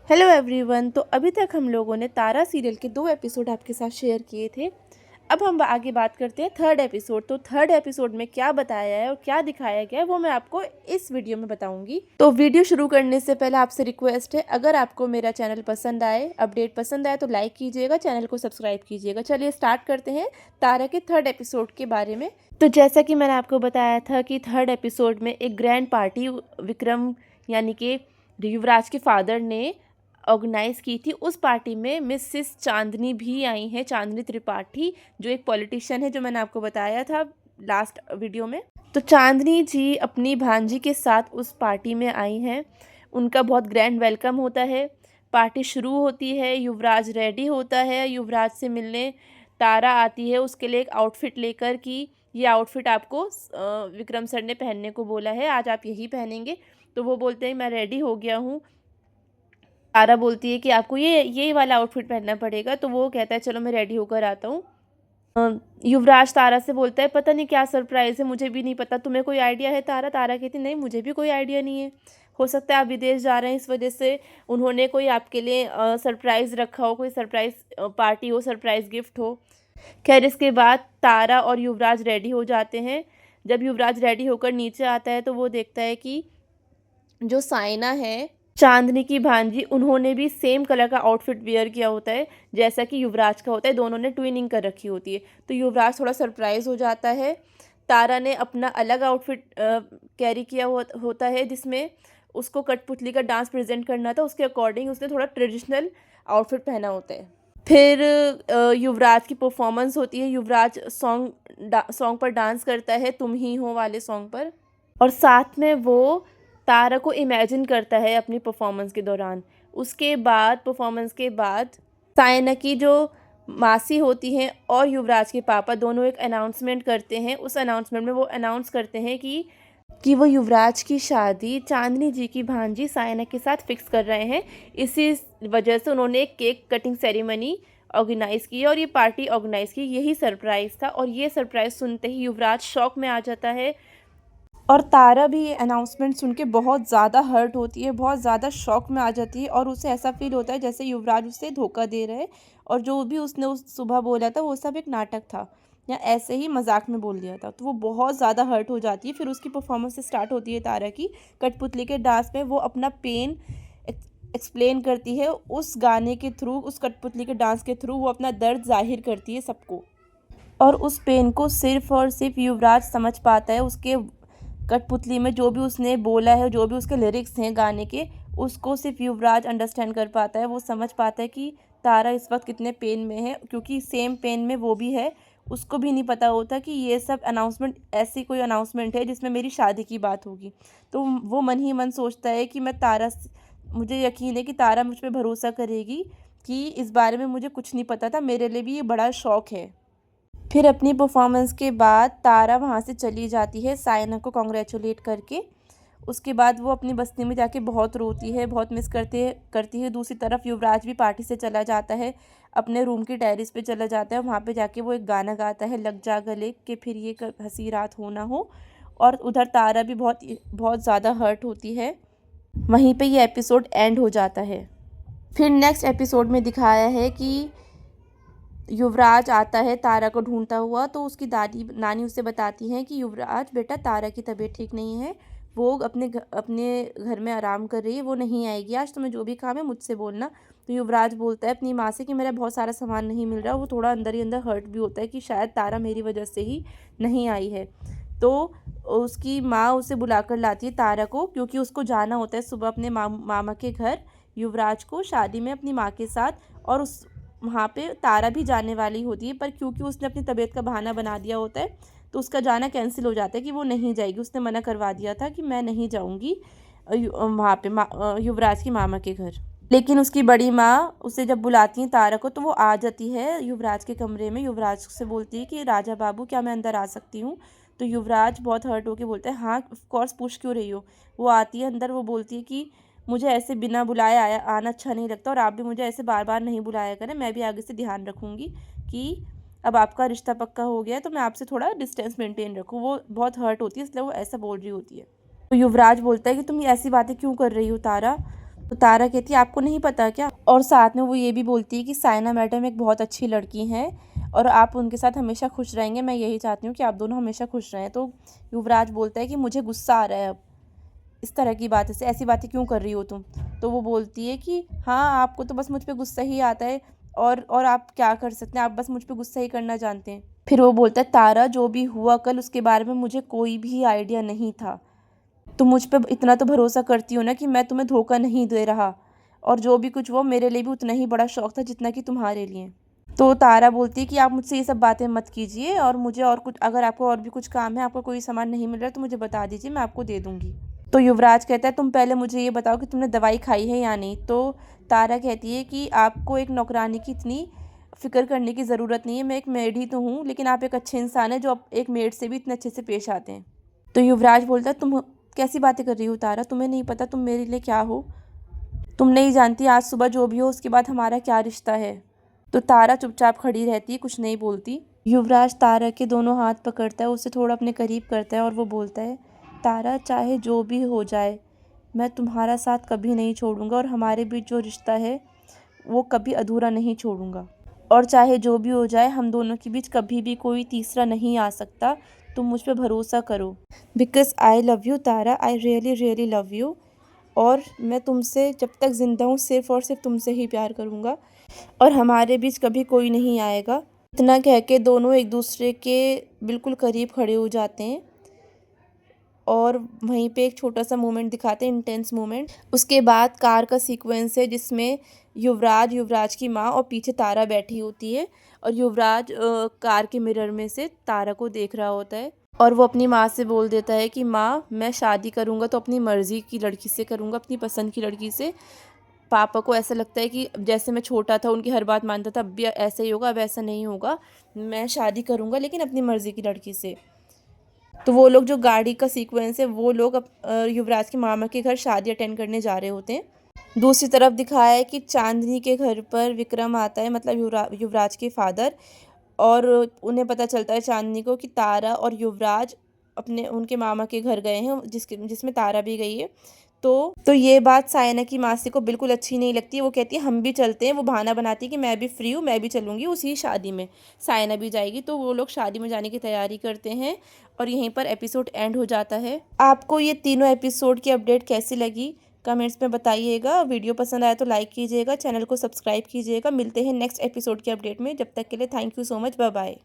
Hello everyone. तो अभी तक हम लोगों ने तारा सीरियल के 2 एपिसोड आपके साथ शेयर किए थे। अब हम आगे बात करते हैं थर्ड एपिसोड। तो थर्ड एपिसोड में क्या बताया है और क्या दिखाया गया है वो मैं आपको इस वीडियो में बताऊंगी। तो वीडियो शुरू करने से पहले आपसे रिक्वेस्ट है, अगर आपको मेरा चैनल पसंद आए, अपडेट पसंद आए तो लाइक कीजिएगा, चैनल को सब्सक्राइब कीजिएगा। चलिए स्टार्ट करते हैं तारा के थर्ड एपिसोड के बारे में। तो जैसा कि मैंने आपको बताया था कि थर्ड एपिसोड में एक ग्रैंड पार्टी विक्रम यानी कि युवराज के फादर ने ऑर्गेनाइज की थी। उस पार्टी में मिसेस चांदनी भी आई हैं, चांदनी त्रिपाठी, जो एक पॉलिटिशियन है, जो मैंने आपको बताया था लास्ट वीडियो में। तो चांदनी जी अपनी भांजी के साथ उस पार्टी में आई हैं। उनका बहुत ग्रैंड वेलकम होता है। पार्टी शुरू होती है, युवराज रेडी होता है, युवराज से मिलने तारा आती है उसके लिए एक आउटफिट लेकर कि ये आउटफिट आपको विक्रम सर ने पहनने को बोला है, आज आप यही पहनेंगे। तो वो बोलते हैं मैं रेडी हो गया हूँ। तारा बोलती है कि आपको ये वाला आउटफिट पहनना पड़ेगा। तो वो कहता है चलो मैं रेडी होकर आता हूँ। युवराज तारा से बोलता है पता नहीं क्या सरप्राइज़ है, मुझे भी नहीं पता, तुम्हें कोई आइडिया है तारा? तारा कहती नहीं, मुझे भी कोई आइडिया नहीं है। हो सकता है आप विदेश जा रहे हैं, इस वजह से उन्होंने कोई आपके लिए सरप्राइज़ रखा हो, कोई सरप्राइज़ पार्टी हो, सरप्राइज़ गिफ्ट हो। खैर इसके बाद तारा और युवराज रेडी हो जाते हैं। जब युवराज रेडी होकर नीचे आता है तो वो देखता है कि जो साइना है, चांदनी की भांजी, उन्होंने भी सेम कलर का आउटफिट वेयर किया होता है जैसा कि युवराज का होता है। दोनों ने ट्विनिंग कर रखी होती है। तो युवराज थोड़ा सरप्राइज हो जाता है। तारा ने अपना अलग आउटफिट कैरी किया होता है, जिसमें उसको कठपुतली का डांस प्रेजेंट करना था। उसके अकॉर्डिंग उसने थोड़ा ट्रेडिशनल आउटफिट पहना होता है। फिर युवराज की परफॉर्मेंस होती है। युवराज सॉन्ग पर डांस करता है, तुम ही हो वाले सॉन्ग पर। और साथ में वो तारा को इमेजिन करता है अपनी परफॉर्मेंस के दौरान। उसके बाद परफॉर्मेंस के बाद सायना की जो मासी होती हैं और युवराज के पापा दोनों एक अनाउंसमेंट करते हैं। उस अनाउंसमेंट में वो अनाउंस करते हैं कि वो युवराज की शादी चांदनी जी की भांजी सायना के साथ फिक्स कर रहे हैं। इसी वजह से उन्होंने एक केक कटिंग सेरेमनी ऑर्गेनाइज़ की और ये पार्टी ऑर्गेनाइज़ की। यही सरप्राइज़ था और ये सरप्राइज़ सुनते ही युवराज शॉक में आ जाता है। और तारा भी ये अनाउंसमेंट सुन के बहुत ज़्यादा हर्ट होती है, बहुत ज़्यादा शॉक में आ जाती है और उसे ऐसा फील होता है जैसे युवराज उसे धोखा दे रहे हैं और जो भी उसने उस सुबह बोला था वो सब एक नाटक था या ऐसे ही मजाक में बोल दिया था। तो वो बहुत ज़्यादा हर्ट हो जाती है। फिर उसकी परफॉर्मेंस स्टार्ट होती है तारा की। कठपुतली के डांस में वो अपना पेन एक्सप्लेन करती है उस गाने के थ्रू, उस कठपुतली के डांस के थ्रू वो अपना दर्द जाहिर करती है सबको। और उस पेन को सिर्फ और सिर्फ युवराज समझ पाता है। उसके कठपुतली में जो भी उसने बोला है, जो भी उसके लिरिक्स हैं गाने के, उसको सिर्फ युवराज अंडरस्टैंड कर पाता है। वो समझ पाता है कि तारा इस वक्त कितने पेन में है, क्योंकि सेम पेन में वो भी है। उसको भी नहीं पता होता कि ये सब अनाउंसमेंट ऐसी कोई अनाउंसमेंट है जिसमें मेरी शादी की बात होगी। तो वो मन ही मन सोचता है कि मुझे यकीन है कि तारा मुझ पर भरोसा करेगी कि इस बारे में मुझे कुछ नहीं पता था, मेरे लिए भी ये बड़ा शौक है। फिर अपनी परफॉर्मेंस के बाद तारा वहाँ से चली जाती है सायना को कॉन्ग्रेचुलेट करके। उसके बाद वो अपनी बस्ती में जाके बहुत रोती है, बहुत मिस करती है। दूसरी तरफ युवराज भी पार्टी से चला जाता है, अपने रूम की टेरेस पे चला जाता है। वहाँ पे जाके वो एक गाना गाता है, लग जा गले कि फिर ये हंसी रात हो ना हो। और उधर तारा भी बहुत बहुत ज़्यादा हर्ट होती है। वहीं पे ये एपिसोड एंड हो जाता है। फिर नेक्स्ट एपिसोड में दिखाया है कि युवराज आता है तारा को ढूंढता हुआ। तो उसकी दादी नानी उसे बताती हैं कि युवराज बेटा, तारा की तबीयत ठीक नहीं है, वो अपने घर में आराम कर रही है, वो नहीं आएगी आज, तुम्हें जो भी काम है मुझसे बोलना। तो युवराज बोलता है अपनी माँ से कि मेरा बहुत सारा सामान नहीं मिल रहा। वो थोड़ा अंदर ही अंदर हर्ट भी होता है कि शायद तारा मेरी वजह से ही नहीं आई है। तो उसकी माँ उसे बुलाकर लाती है तारा को, क्योंकि उसको जाना होता है सुबह अपने मामा के घर, युवराज को शादी में अपनी माँ के साथ। और उस वहाँ पे तारा भी जाने वाली होती है, पर क्योंकि उसने अपनी तबीयत का बहाना बना दिया होता है तो उसका जाना कैंसिल हो जाता है कि वो नहीं जाएगी। उसने मना करवा दिया था कि मैं नहीं जाऊँगी वहाँ पे युवराज की मामा के घर। लेकिन उसकी बड़ी माँ उसे जब बुलाती है तारा को, तो वो आ जाती है युवराज के कमरे में। युवराज से बोलती है कि राजा बाबू, क्या मैं अंदर आ सकती हूँ? तो युवराज बहुत हर्ट होकर बोलता है हाँ ऑफ कोर्स, पूछ क्यों रही हो। वो आती है अंदर, वो बोलती है कि मुझे ऐसे बिना बुलाए आना अच्छा नहीं लगता और आप भी मुझे ऐसे बार बार नहीं बुलाया करें। मैं भी आगे से ध्यान रखूँगी कि अब आपका रिश्ता पक्का हो गया है तो मैं आपसे थोड़ा डिस्टेंस मेंटेन रखूँ। वो बहुत हर्ट होती है, इसलिए वो ऐसा बोल रही होती है। तो युवराज बोलता है कि तुम ये ऐसी बातें क्यों कर रही हो तारा? तो तारा कहती है आपको नहीं पता क्या। और साथ में वो ये भी बोलती है कि सायना मैडम एक बहुत अच्छी लड़की हैं और आप उनके साथ हमेशा खुश रहेंगे, मैं यही चाहती हूँ कि आप दोनों हमेशा खुश रहें। तो युवराज बोलता है कि मुझे गुस्सा आ रहा है अब, इस तरह की बात से ऐसी बातें क्यों कर रही हो तुम। तो वो बोलती है कि हाँ आपको तो बस मुझ पे गुस्सा ही आता है और आप क्या कर सकते हैं, आप बस मुझ पे गुस्सा ही करना जानते हैं। फिर वो बोलता है तारा जो भी हुआ कल उसके बारे में मुझे कोई भी आइडिया नहीं था, तुम मुझ पे इतना तो भरोसा करती हो ना कि मैं तुम्हें धोखा नहीं दे रहा, और जो भी कुछ हुआ मेरे लिए भी उतना ही बड़ा शौक था जितना कि तुम्हारे लिए। तो तारा बोलती है कि आप मुझसे ये सब बातें मत कीजिए और मुझे और कुछ, अगर आपको और भी कुछ काम है, आपको कोई सामान नहीं मिल रहा तो मुझे बता दीजिए, मैं आपको दे दूँगी। तो युवराज कहता है तुम पहले मुझे ये बताओ कि तुमने दवाई खाई है या नहीं। तो तारा कहती है कि आपको एक नौकरानी की इतनी फ़िक्र करने की ज़रूरत नहीं है, मैं एक मेड ही तो हूँ, लेकिन आप एक अच्छे इंसान हैं जो एक मेड से भी इतने अच्छे से पेश आते हैं। तो युवराज बोलता है तुम कैसी बातें कर रही हो तारा, तुम्हें नहीं पता तुम मेरे लिए क्या हो, तुम नहीं जानती आज सुबह जो भी हो उसके बाद हमारा क्या रिश्ता है। तो तारा चुपचाप खड़ी रहती है, कुछ नहीं बोलती। युवराज तारा के दोनों हाथ पकड़ता है, उसे थोड़ा अपने करीब करता है और वो बोलता है तारा चाहे जो भी हो जाए मैं तुम्हारा साथ कभी नहीं छोड़ूंगा और हमारे बीच जो रिश्ता है वो कभी अधूरा नहीं छोड़ूंगा, और चाहे जो भी हो जाए हम दोनों के बीच कभी भी कोई तीसरा नहीं आ सकता, तुम मुझ पे भरोसा करो। Because I love you Tara, I really really love you, और मैं तुमसे जब तक ज़िंदा हूँ सिर्फ़ और सिर्फ तुमसे ही प्यार करूँगा और हमारे बीच कभी कोई नहीं आएगा। इतना कह के दोनों एक दूसरे के बिल्कुल करीब खड़े हो जाते हैं और वहीं पे एक छोटा सा मोमेंट दिखाते हैं, इंटेंस मोमेंट। उसके बाद कार का सीक्वेंस है जिसमें युवराज की माँ और पीछे तारा बैठी होती है और युवराज कार के मिरर में से तारा को देख रहा होता है और वो अपनी माँ से बोल देता है कि माँ मैं शादी करूँगा तो अपनी मर्ज़ी की लड़की से करूँगा, अपनी पसंद की लड़की से। पापा को ऐसा लगता है कि जैसे मैं छोटा था उनकी हर बात मानता था, अब भी ऐसा ही होगा, अब ऐसा नहीं होगा, मैं शादी करूँगा लेकिन अपनी मर्ज़ी की लड़की से। तो वो लोग जो गाड़ी का सीक्वेंस है वो लोग युवराज के मामा के घर शादी अटेंड करने जा रहे होते हैं। दूसरी तरफ दिखाया है कि चांदनी के घर पर विक्रम आता है, मतलब युवराज के फादर, और उन्हें पता चलता है चांदनी को कि तारा और युवराज अपने उनके मामा के घर गए हैं जिसमें तारा भी गई है। तो ये बात सायना की मासी को बिल्कुल अच्छी नहीं लगती है। वो कहती है हम भी चलते हैं, वो बहाना बनाती है कि मैं भी फ्री हूँ, मैं भी चलूँगी उसी शादी में, सायना भी जाएगी। तो वो लोग शादी में जाने की तैयारी करते हैं और यहीं पर एपिसोड एंड हो जाता है। आपको ये तीनों एपिसोड की अपडेट कैसी लगी कमेंट्स में बताइएगा। वीडियो पसंद आया तो लाइक कीजिएगा, चैनल को सब्सक्राइब कीजिएगा। मिलते हैं नेक्स्ट एपिसोड के अपडेट में, जब तक के लिए thank you so much, bye bye.